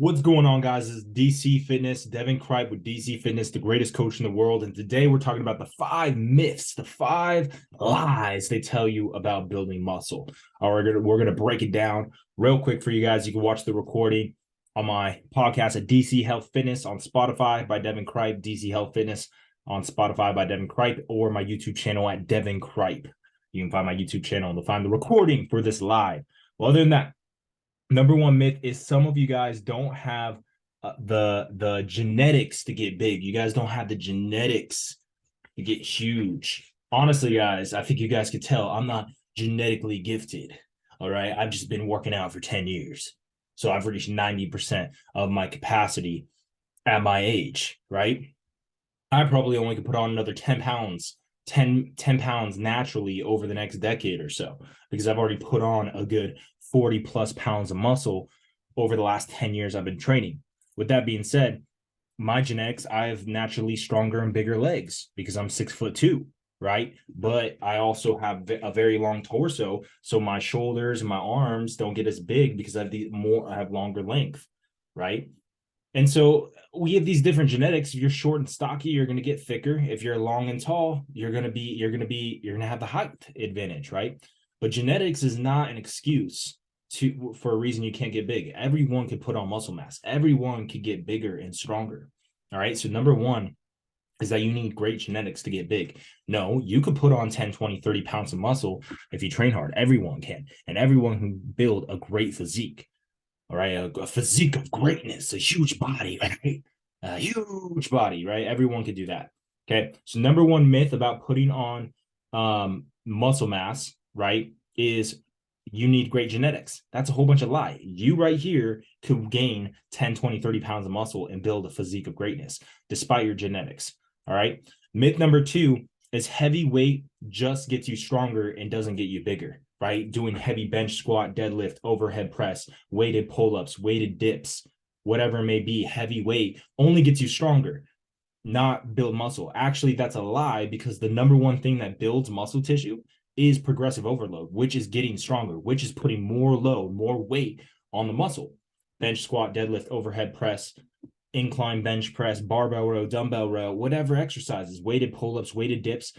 What's going on, guys? This is DC Fitness, Devin Kripe with DC Fitness, the greatest coach in the world. And today we're talking about the 5 myths, the 5 lies they tell you about building muscle. We're gonna break it down real quick for you guys. You can watch the recording on my podcast at DC Health Fitness on Spotify by Devin Kripe, DC Health Fitness on Spotify by Devin Kripe, or my YouTube channel at Devin Kripe. You can find my YouTube channel to find the recording for this live. Well, other than that, number one myth is some of you guys don't have the genetics to get big. You guys don't have the genetics to get huge. Honestly, guys, I think you guys could tell I'm not genetically gifted. All right. I've just been working out for 10 years. So I've reached 90% of my capacity at my age, right? I probably only could put on another 10 pounds, 10 pounds naturally over the next decade or so, because I've already put on a good 40 plus pounds of muscle over the last 10 years I've been training. With that being said, my genetics, I have naturally stronger and bigger legs because I'm 6'2", right? But I also have a very long torso, so my shoulders and my arms don't get as big because I have longer length, right? And so we have these different genetics. If you're short and stocky, you're going to get thicker. If you're long and tall, you're going to have the height advantage, right? But genetics is not an excuse for a reason you can't get big. Everyone could put on muscle mass. Everyone could get bigger and stronger. All right. So number one is that you need great genetics to get big. No, you could put on 10, 20, 30 pounds of muscle if you train hard. Everyone can. And everyone can build a great physique. All right, a physique of greatness, a huge body, right? A huge body, right? Everyone could do that. Okay, so number one myth about putting on muscle mass, right, is you need great genetics. That's a whole bunch of lie. You right here could gain 10, 20, 30 pounds of muscle and build a physique of greatness despite your genetics. All right. Myth number two is heavy weight just gets you stronger and doesn't get you bigger, right? Doing heavy bench, squat, deadlift, overhead press, weighted pull-ups, weighted dips, whatever it may be, heavy weight only gets you stronger, not build muscle. Actually, that's a lie, because the number one thing that builds muscle tissue is progressive overload, which is getting stronger, which is putting more load, more weight on the muscle. Bench, squat, deadlift, overhead press, incline bench press, barbell row, dumbbell row, whatever exercises, weighted pull-ups, weighted dips.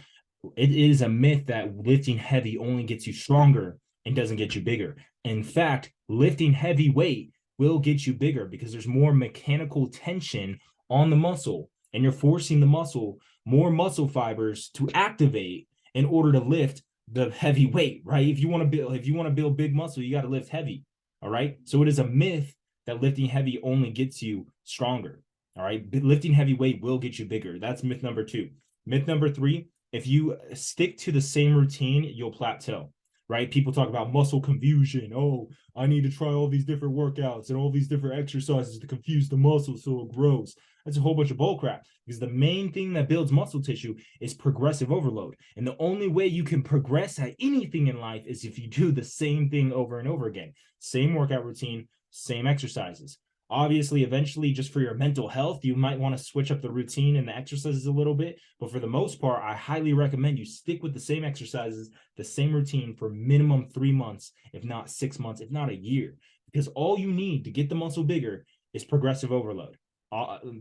It is a myth that lifting heavy only gets you stronger and doesn't get you bigger. In fact, lifting heavy weight will get you bigger because there's more mechanical tension on the muscle, and you're forcing the muscle, more muscle fibers to activate in order to lift the heavy weight, right? If you want to build big muscle, you got to lift heavy. All right. So it is a myth that lifting heavy only gets you stronger. All right. Lifting heavy weight will get you bigger. That's myth number two. Myth number three, if you stick to the same routine, you'll plateau, right? People talk about muscle confusion. Oh, I need to try all these different workouts and all these different exercises to confuse the muscle so it grows. That's a whole bunch of bullcrap, because the main thing that builds muscle tissue is progressive overload. And the only way you can progress at anything in life is if you do the same thing over and over again. Same workout routine, same exercises. Obviously, eventually, just for your mental health, you might want to switch up the routine and the exercises a little bit. But for the most part, I highly recommend you stick with the same exercises, the same routine for minimum 3 months, if not 6 months, if not a year. Because all you need to get the muscle bigger is progressive overload.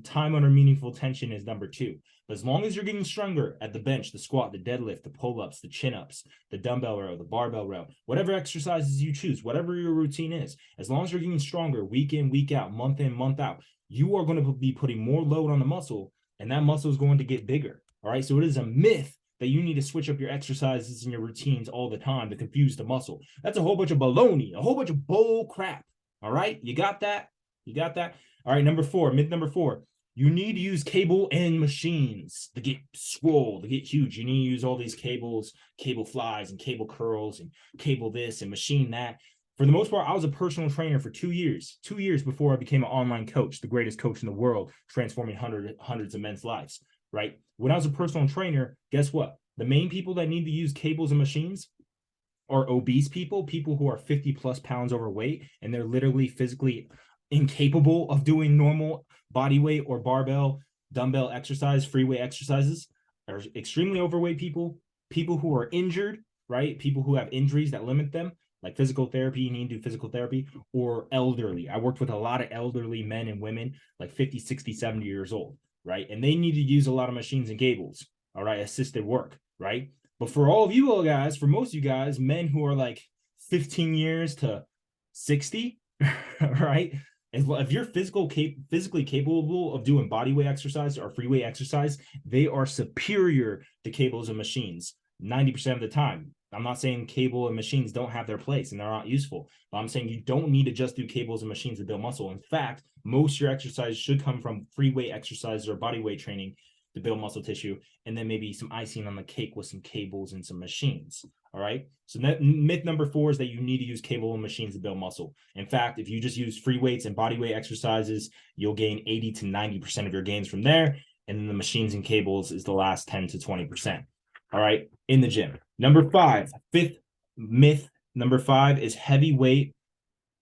Time under meaningful tension is number two. But as long as you're getting stronger at the bench, the squat, the deadlift, the pull-ups, the chin-ups, the dumbbell row, the barbell row, whatever exercises you choose, whatever your routine is, as long as you're getting stronger week in, week out, month in, month out, you are going to be putting more load on the muscle, and that muscle is going to get bigger. All right. So it is a myth that you need to switch up your exercises and your routines all the time to confuse the muscle. That's a whole bunch of baloney, a whole bunch of bull crap. All right. You got that? You got that? All right, myth number four, you need to use cable and machines to get swole, to get huge. You need to use all these cables, cable flies and cable curls and cable this and machine that. For the most part, I was a personal trainer for 2 years, 2 years before I became an online coach, the greatest coach in the world, transforming hundreds of men's lives, right? When I was a personal trainer, guess what? The main people that need to use cables and machines are obese people, people who are 50 plus pounds overweight, and they're literally physically incapable of doing normal body weight or barbell, dumbbell exercise, free weight exercises. Are extremely overweight people, people who are injured, right? People who have injuries that limit them, like physical therapy, you need to do physical therapy, or elderly. I worked with a lot of elderly men and women, like 50, 60, 70 years old, right? And they need to use a lot of machines and cables, all right, assisted work, right? But for all of you guys, for most of you guys, men who are like 15 years to 60, right? If you're physically capable of doing body weight exercise or free weight exercise, they are superior to cables and machines 90% of the time. I'm not saying cable and machines don't have their place and they're not useful, but I'm saying you don't need to just do cables and machines to build muscle. In fact, most of your exercise should come from free weight exercises or body weight training to build muscle tissue, and then maybe some icing on the cake with some cables and some machines. All right. So myth number 4 is that you need to use cable and machines to build muscle. In fact, if you just use free weights and body weight exercises, you'll gain 80 to 90% of your gains from there. And then the machines and cables is the last 10 to 20%. All right. In the gym. Number 5, fifth myth, number 5 is heavy weight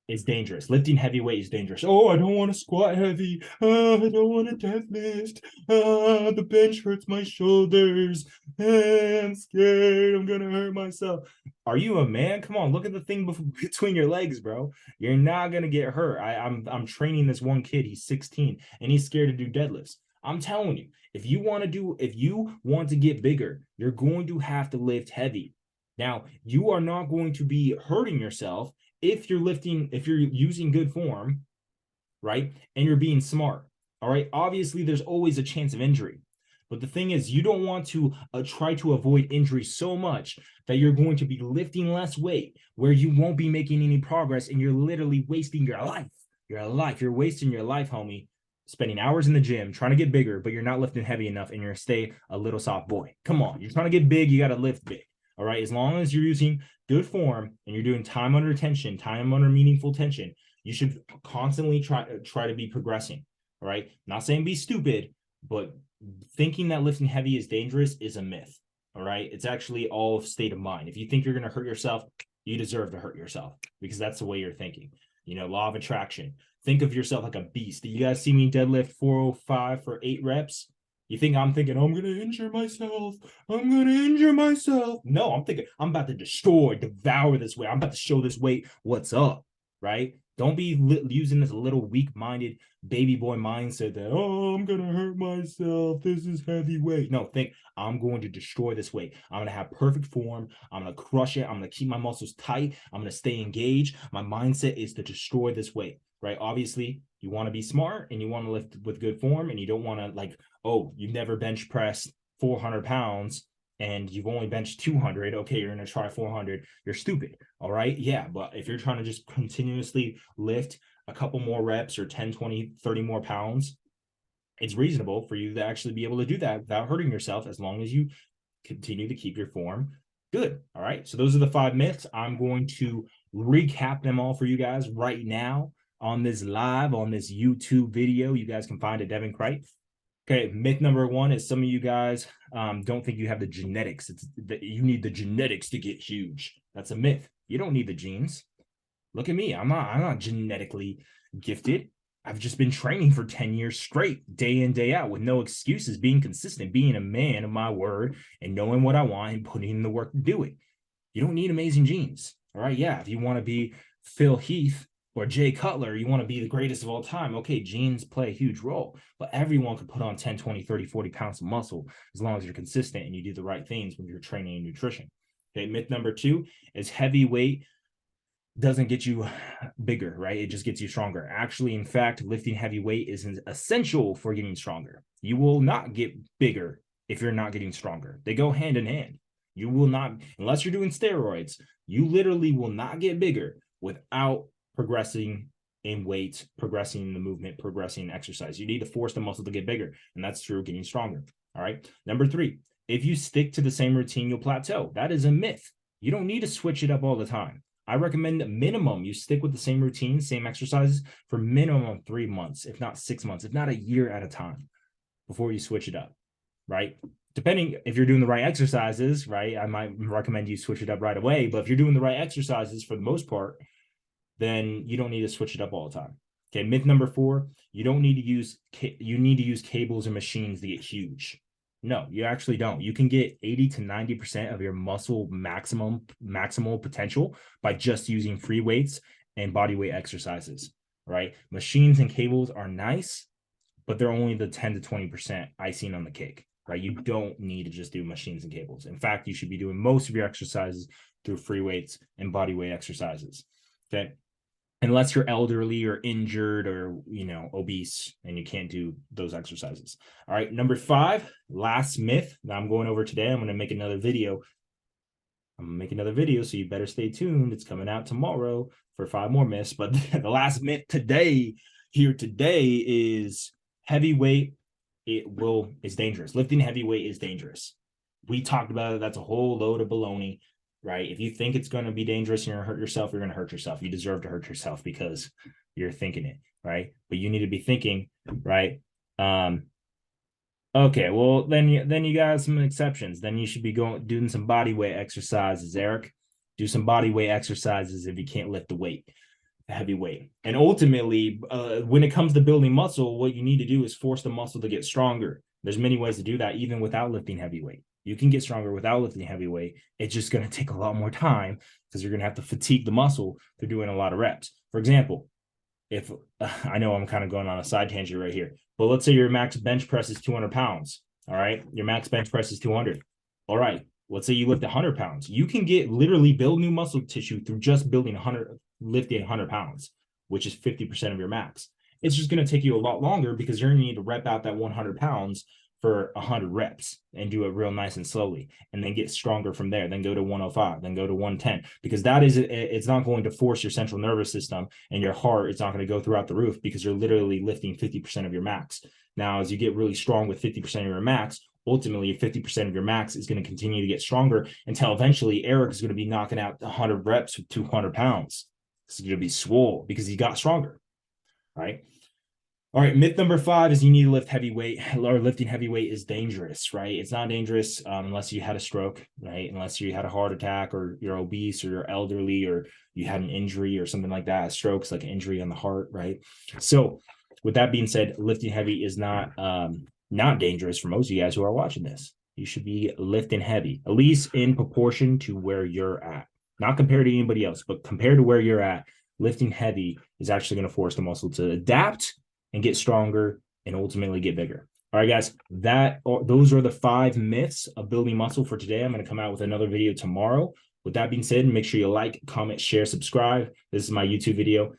is dangerous. Lifting heavy weight is dangerous. Oh, I don't want to squat heavy. I don't want to deadlift. The bench hurts my shoulders. I'm scared. I'm gonna hurt myself. Are you a man? Come on, look at the thing between your legs, bro. You're not gonna get hurt. I'm training this one kid. He's 16 and he's scared to do deadlifts. I'm telling you, if you want to get bigger, you're going to have to lift heavy. Now, you are not going to be hurting yourself if you're using good form, right? And you're being smart, all right? Obviously, there's always a chance of injury. But the thing is, you don't want to try to avoid injury so much that you're going to be lifting less weight where you won't be making any progress and you're literally wasting your life. You're wasting your life, homie, spending hours in the gym trying to get bigger, but you're not lifting heavy enough and you're gonna stay a little soft boy. Come on, you're trying to get big, you got to lift big. All right, as long as you're using good form and you're doing time under tension, time under meaningful tension, you should constantly try to be progressing. All right, not saying be stupid, but thinking that lifting heavy is dangerous is a myth. All right, it's actually all state of mind. If you think you're going to hurt yourself, you deserve to hurt yourself because that's the way you're thinking. You know, law of attraction. Think of yourself like a beast. Do you guys see me deadlift 405 for 8 reps? You think I'm thinking, oh, I'm going to injure myself. I'm going to injure myself. No, I'm thinking I'm about to destroy, devour this weight. I'm about to show this weight what's up, right? Don't be using this little weak-minded baby boy mindset that, oh, I'm going to hurt myself. This is heavy weight. No, think I'm going to destroy this weight. I'm going to have perfect form. I'm going to crush it. I'm going to keep my muscles tight. I'm going to stay engaged. My mindset is to destroy this weight, right? Obviously, you want to be smart and you want to lift with good form and you don't want to like, oh, you've never bench pressed 400 pounds and you've only benched 200. Okay, you're going to try 400. You're stupid. All right. Yeah. But if you're trying to just continuously lift a couple more reps or 10, 20, 30 more pounds, it's reasonable for you to actually be able to do that without hurting yourself as long as you continue to keep your form good. All right. So those are the 5 myths. I'm going to recap them all for you guys right now on this YouTube video. You guys can find it, Devin Cripe. Okay, myth number 1 is some of you guys don't think you have the genetics. It's that you need the genetics to get huge. That's a myth. You don't need the genes. Look at me. I'm not genetically gifted. I've just been training for 10 years straight, day in, day out, with no excuses, being consistent, being a man of my word, and knowing what I want and putting in the work to do it. You don't need amazing genes. All right. Yeah. If you want to be Phil Heath or Jay Cutler, you want to be the greatest of all time. Okay, genes play a huge role, but everyone can put on 10, 20, 30, 40 pounds of muscle as long as you're consistent and you do the right things when you're training and nutrition. Okay, myth number 2 is heavy weight doesn't get you bigger, right? It just gets you stronger. Actually, in fact, lifting heavy weight is essential for getting stronger. You will not get bigger if you're not getting stronger. They go hand in hand. You will not, unless you're doing steroids, you literally will not get bigger without progressing in weight, progressing in the movement, progressing in exercise. You need to force the muscle to get bigger, and that's true getting stronger. All right. Number 3, if you stick to the same routine, you'll plateau. That is a myth. You don't need to switch it up all the time. I recommend minimum you stick with the same routine, same exercises for minimum 3 months, if not 6 months, if not a year at a time before you switch it up, right? Depending if you're doing the right exercises, right? I might recommend you switch it up right away, but if you're doing the right exercises for the most part, then you don't need to switch it up all the time. Okay, myth number 4, you need to use cables and machines to get huge. No, you actually don't. You can get 80 to 90% of your muscle maximal potential by just using free weights and body weight exercises, right? Machines and cables are nice, but they're only the 10 to 20% icing on the cake, right? You don't need to just do machines and cables. In fact, you should be doing most of your exercises through free weights and body weight exercises. Okay. Unless you're elderly or injured or, obese and you can't do those exercises. All right. Number 5, last myth that I'm going over today. I'm going to make another video. So you better stay tuned. It's coming out tomorrow for 5 more myths. But the last myth today is heavyweight. Is dangerous. Lifting heavyweight is dangerous. We talked about it. That's a whole load of baloney. Right? If you think it's going to be dangerous and you're going to hurt yourself, you're going to hurt yourself. You deserve to hurt yourself because you're thinking it, right? But you need to be thinking, right? Okay, well, then you got some exceptions. Then you should be doing some body weight exercises, Eric. Do some body weight exercises if you can't lift the heavy weight. And ultimately, when it comes to building muscle, what you need to do is force the muscle to get stronger. There's many ways to do that, even without lifting heavy weight. You can get stronger without lifting heavy weight. It's just going to take a lot more time because you're going to have to fatigue the muscle through doing a lot of reps. For example, if I know I'm kind of going on a side tangent right here, but let's say your max bench press is 200 pounds. All right. Your max bench press is 200. All right. Let's say you lift 100 pounds. You can literally build new muscle tissue through just lifting 100 pounds, which is 50% of your max. It's just going to take you a lot longer because you're going to need to rep out that 100 pounds for 100 reps and do it real nice and slowly, and then get stronger from there, then go to 105, then go to 110, because it's not going to force your central nervous system and your heart. It's not going to go throughout the roof because you're literally lifting 50% of your max. Now, as you get really strong with 50% of your max, ultimately 50% of your max is going to continue to get stronger until eventually Eric is going to be knocking out 100 reps with 200 pounds. It's going to be swole because he got stronger, right? All right, myth number 5 is you need to lift heavy weight, or lifting heavy weight is dangerous, right? It's not dangerous unless you had a stroke, right? Unless you had a heart attack, or you're obese, or you're elderly, or you had an injury or something like that. A stroke's like an injury on the heart, right? So with that being said, lifting heavy is not dangerous for most of you guys who are watching this. You should be lifting heavy, at least in proportion to where you're at. Not compared to anybody else, but compared to where you're at, lifting heavy is actually going to force the muscle to adapt and get stronger and ultimately get bigger. All right, guys, those are the 5 myths of building muscle for today. I'm going to come out with another video tomorrow. With that being said, make sure you like, comment, share, subscribe. This is my YouTube video.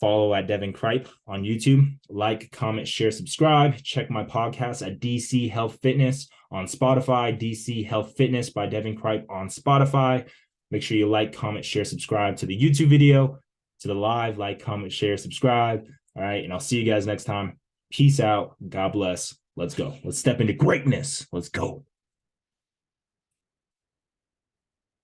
Follow at Devin Kripe on YouTube. Like, comment, share, subscribe. Check my podcast at DC Health Fitness on Spotify. DC Health Fitness by Devin Kripe on Spotify. Make sure you like, comment, share, subscribe to the YouTube video, to the live. Like, comment, share, subscribe. All right. And I'll see you guys next time. Peace out. God bless. Let's go. Let's step into greatness. Let's go.